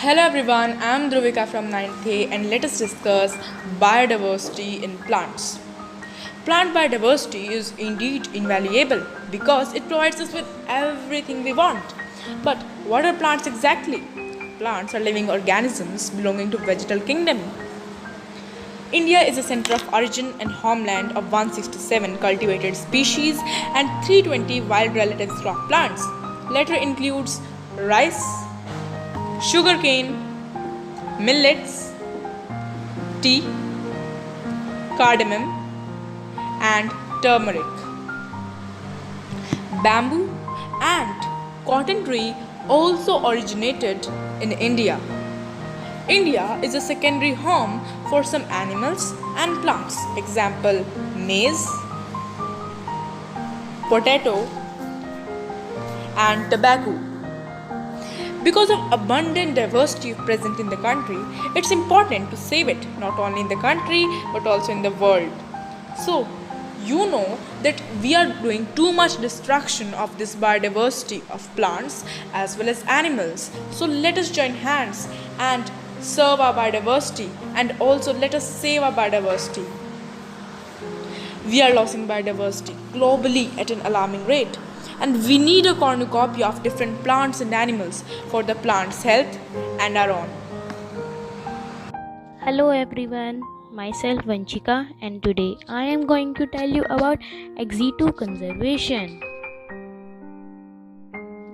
Hello everyone, I am Dhruvika from 9th A and let us discuss biodiversity in plants. Plant biodiversity is indeed invaluable because it provides us with everything we want. But what are plants exactly? Plants are living organisms belonging to vegetal kingdom. India is a center of origin and homeland of 167 cultivated species and 320 wild relatives crop plants. Latter includes rice, sugarcane, millets, tea, cardamom, and turmeric. Bamboo and cotton tree also originated in India. India is a secondary home for some animals and plants. Example: maize, potato, and tobacco. Because of abundant diversity present in the country, it's important to save it not only in the country but also in the world. So, you know that we are doing too much destruction of this biodiversity of plants as well as animals. So, let us join hands and serve our biodiversity and also let us save our biodiversity. We are losing biodiversity globally at an alarming rate, and we need a cornucopia of different plants and animals for the plant's health and our own. Hello everyone, myself Vanchika, and today I am going to tell you about ex-situ conservation.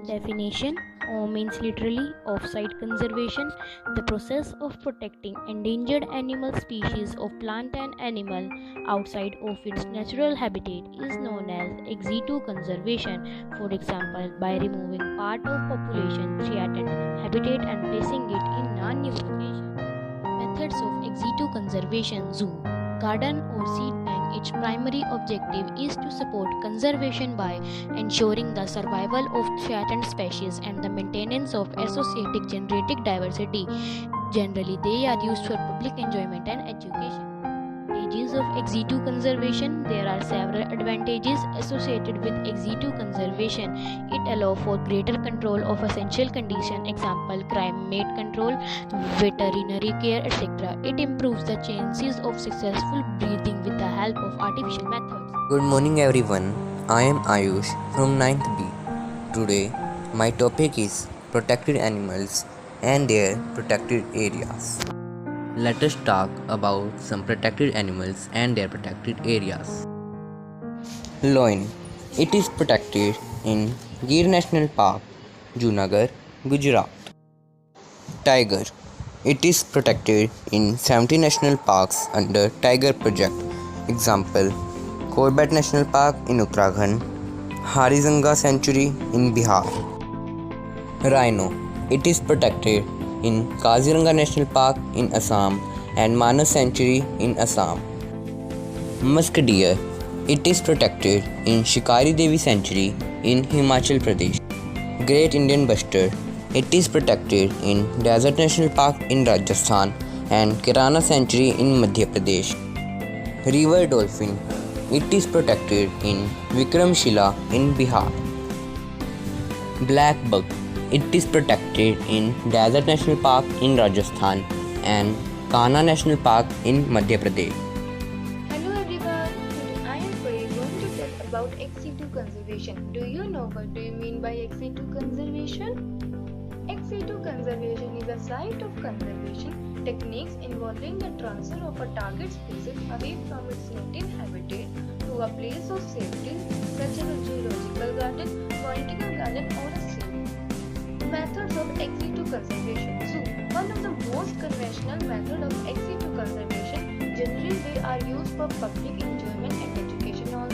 Definition: O means literally off-site conservation. The process of protecting endangered animal species of plant and animal outside of its natural habitat is known as ex-situ conservation. For example, by removing part of population threatened habitat and placing it in non-new location. Methods of ex-situ conservation: zoo, garden or seed bank. Its primary objective is to support conservation by ensuring the survival of threatened species and the maintenance of associated genetic diversity. Generally, they are used for public enjoyment and education. Advantages of ex-situ conservation: there are several advantages associated with ex-situ conservation. It allows for greater control of essential conditions, example climate control, veterinary care, etc. It improves the chances of successful breeding with the help of artificial methods. Good morning everyone, I am Ayush from 9th B. Today my topic is protected animals and their protected areas. Let us talk about some protected animals and their protected areas. Loin. It is protected in Gir National Park, Junagadh, Gujarat. Tiger. It is protected in 70 national parks under Tiger Project. Example: Corbett National Park in Uttarakhand, Harizanga Sanctuary in Bihar. Rhino. It is protected in Kaziranga National Park in Assam and Manas Sanctuary in Assam. Musk deer. It is protected in Shikari Devi Sanctuary in Himachal Pradesh. Great Indian Bustard. It is protected in Desert National Park in Rajasthan and Kirana Sanctuary in Madhya Pradesh. River dolphin. It is protected in Vikramshila in Bihar. Black buck. It is protected in Desert National Park in Rajasthan and Kanha National Park in Madhya Pradesh. Hello everyone, today I am going to tell about ex-situ conservation. Do you know what do you mean by ex-situ conservation? Ex-situ conservation is a site of conservation techniques involving the transfer of a target species away from its native habitat to a place of safety such as a zoological garden, botanical garden or a sea. Methods of ex-situ conservation. So, one of the most conventional methods of ex-situ conservation, generally they are used for public enjoyment and education on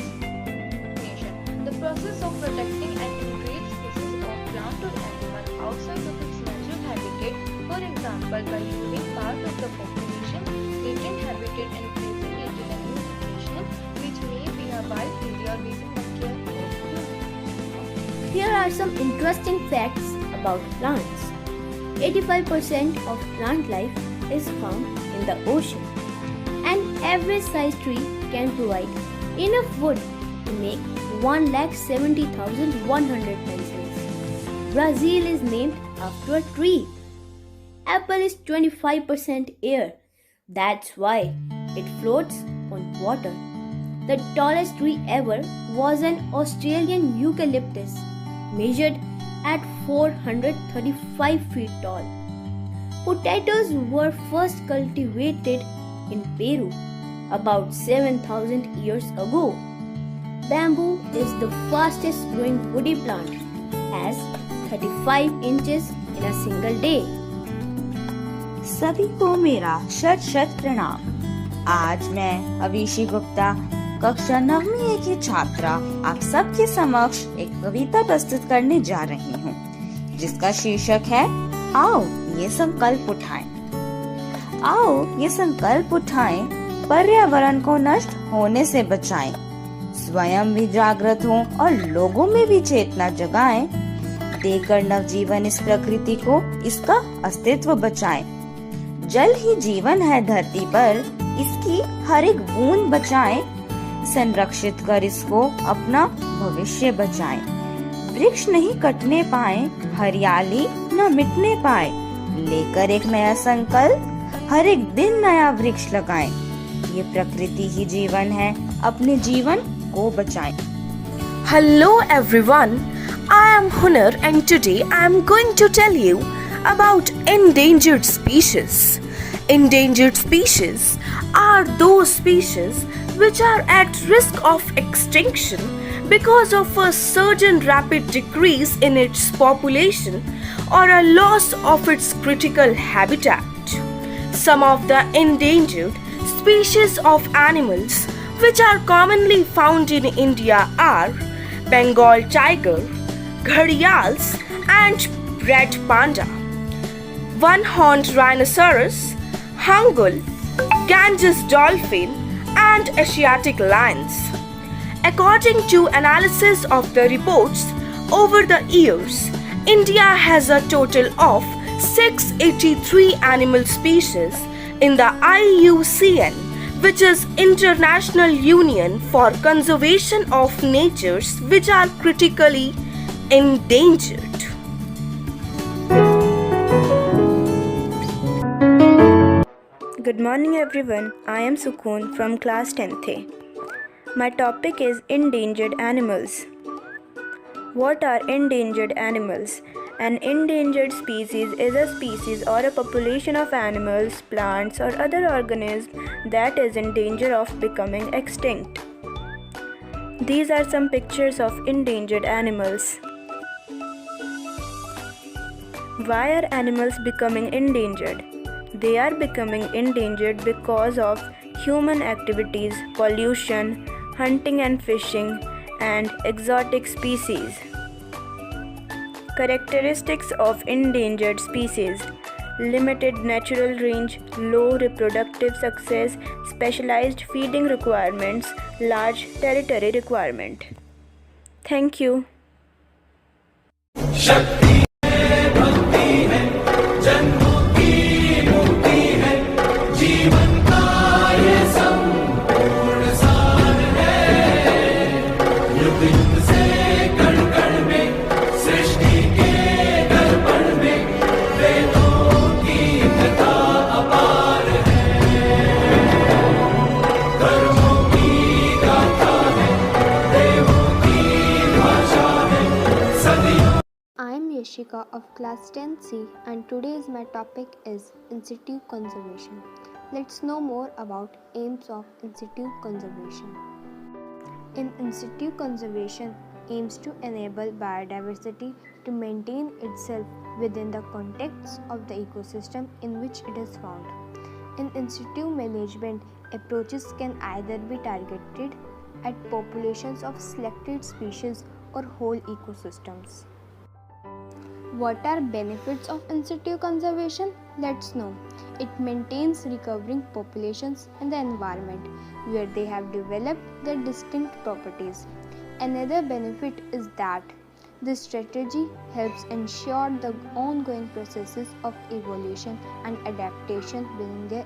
nation. The process of protecting an increased species of plant or animal outside of its natural habitat, for example by using part of the population latent habitat and placing it in a new location, which may be a wild area or within the care of humans. Here are some interesting facts about plants. 85% of plant life is found in the ocean. An average sized tree can provide enough wood to make 1,70,100 pencils. Brazil is named after a tree. apple is 25% air. That's why it floats on water. The tallest tree ever was an Australian eucalyptus, measured at 435 feet tall. Potatoes were first cultivated in Peru about 7,000 years ago. Bamboo is the fastest growing woody plant, as 35 inches in a single day. सभी को मेरा शत शत प्रणाम। आज मैं अविशी गुप्ता, कक्षा 9वीं ए की छात्रा, आप सबके समक्ष एक कविता प्रस्तुत करने जा रही हूँ, जिसका शीर्षक है आओ ये संकल्प उठाएं। आओ ये संकल्प उठाएं, पर्यावरण को नष्ट होने से बचाएं, स्वयं भी जागृत हों और लोगों में भी चेतना जगाएं, देकर नवजीवन इस प्रकृति को इसका अस्तित्व बचाएं। जल ही जीवन है धरती पर, इसकी हर एक बूंद बचाएं, संरक्षित कर इसको अपना भविष्य बचाएं। वृक्ष नहीं कटने पाए, हरियाली न मिटने पाए, लेकर एक नया संकल्प हर एक दिन नया वृक्ष लगाएं। ये प्रकृति ही जीवन है, अपने जीवन को बचाएं। Hello everyone, I am Hunar and today I am going to tell you about endangered species. Endangered species are those species which are at risk of extinction because of a sudden rapid decrease in its population or a loss of its critical habitat. Some of the endangered species of animals which are commonly found in India are Bengal tiger, gharials and red panda, one-horned rhinoceros, hangul, Ganges dolphin and Asiatic lions. According to analysis of the reports over the years, India has a total of 683 animal species in the IUCN, which is International Union for Conservation of Natures, which are critically endangered. Good morning everyone, I am Sukoon from class 10th A. My topic is endangered animals. What are endangered animals? An endangered species is a species or a population of animals, plants or other organisms that is in danger of becoming extinct. These are some pictures of endangered animals. Why are animals becoming endangered? They are becoming endangered because of human activities, pollution, hunting and fishing, and exotic species. Characteristics of endangered species: limited natural range, low reproductive success, specialized feeding requirements, large territory requirement. Thank you. I am Yashika of class 10C and today's my topic is in situ conservation. Let's know more about aims of in situ conservation. In situ conservation aims to enable biodiversity to maintain itself within the context of the ecosystem in which it is found. In situ management, approaches can either be targeted at populations of selected species or whole ecosystems. What are benefits of in situ conservation? Let's know. It maintains recovering populations in the environment where they have developed their distinct properties. Another benefit is that this strategy helps ensure the ongoing processes of evolution and adaptation within their.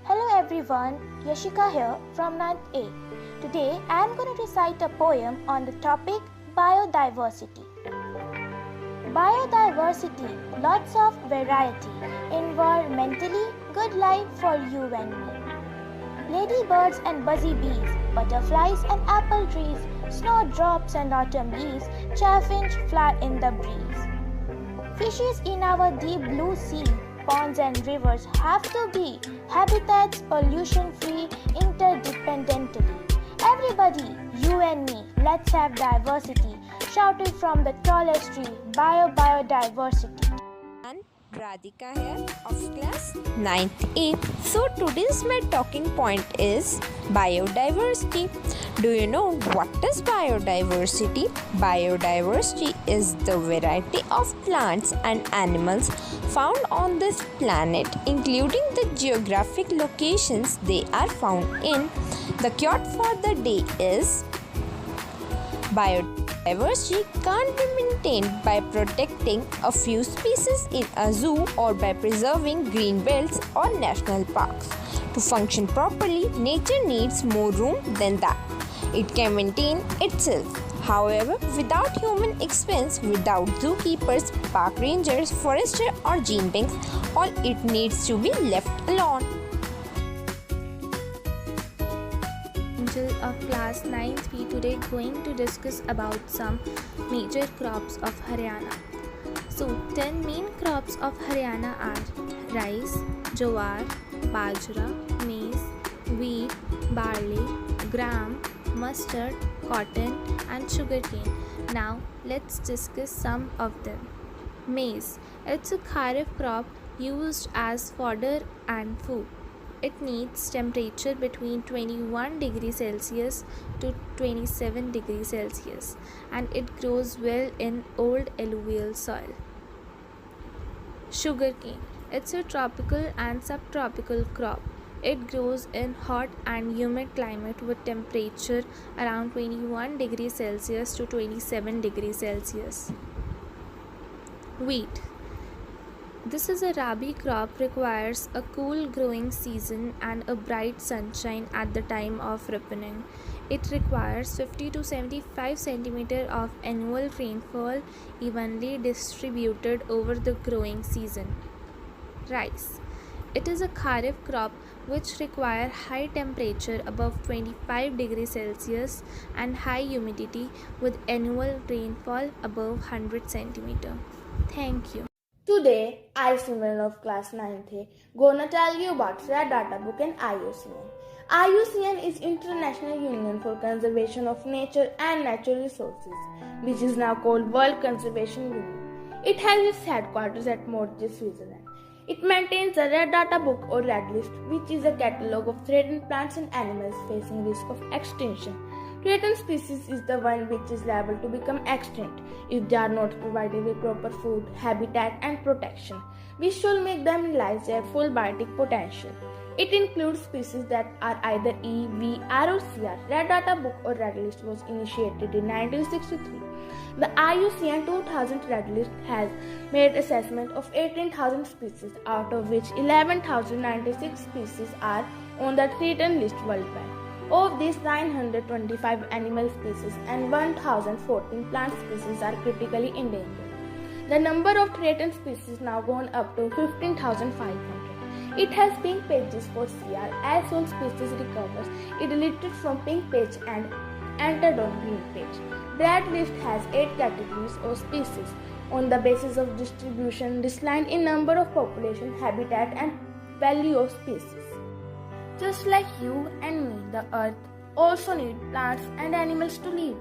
Hello everyone, Yashika here from 9th A. Today I am going to recite a poem on the topic biodiversity. biodiversity, lots of variety, environmentally good life for you and me. Ladybirds and buzzy bees, butterflies and apple trees, snowdrops and autumn leaves, chaffinch fly in the breeze. Fishes in our deep blue sea, ponds and rivers have to be habitats pollution-free interdependently. Everybody, you and me, let's have diversity. Shouted from the tallest tree, biodiversity. Radhika here of class 9th A. So today's my talking point is biodiversity. Do you know what is biodiversity? Biodiversity is the variety of plants and animals found on this planet, including the geographic locations they are found in. The quote for the day is biodiversity can't be maintained by protecting a few species in a zoo or by preserving green belts or national parks. To function properly, nature needs more room than that. It can maintain itself. However, without human expense, without zookeepers, park rangers, foresters, or gene banks, all it needs to be left alone. Of class 9th B today going to discuss about some major crops of Haryana. So 10 main crops of Haryana are rice, jowar, bajra, maize, wheat, barley, gram, mustard, cotton and sugarcane. Now let's discuss some of them. Maize. It's a kharif crop used as fodder and food. It needs temperature between 21 degrees Celsius to 27 degrees Celsius and it grows well in old alluvial soil. Sugarcane. It's a tropical and subtropical crop. It grows in hot and humid climate with temperature around 21 degrees Celsius to 27 degrees Celsius. Wheat. This is a rabi crop, requires a cool growing season and a bright sunshine at the time of ripening. It requires 50 to 75 cm of annual rainfall evenly distributed over the growing season. Rice. It is a kharif crop which require high temperature above 25 degrees Celsius and high humidity with annual rainfall above 100 cm. Thank you. Today, I, female of class 9th A, gonna tell you about Red Data Book and IUCN. IUCN is International Union for Conservation of Nature and Natural Resources, which is now called World Conservation Union. It has its headquarters at Morges, Switzerland. It maintains the Red Data Book or Red List, which is a catalogue of threatened plants and animals facing risk of extinction. Threatened species is the one which is liable to become extinct if they are not provided with proper food, habitat and protection, which should make them realize their full biotic potential. It includes species that are either E, V, R or CR. Red Data Book or Red List was initiated in 1963. The IUCN 2000 Red List has made assessment of 18,000 species, out of which 11,096 species are on the threatened list worldwide. Of these, 925 animal species and 1,014 plant species are critically endangered. The number of threatened species now gone up to 15,500. It has pink pages for CR. As soon species recovers, it deleted from pink page and entered on green page. Red List has 8 categories of species on the basis of distribution, decline in number of population, habitat and value of species. Just like you and me, the earth also needs plants and animals to live.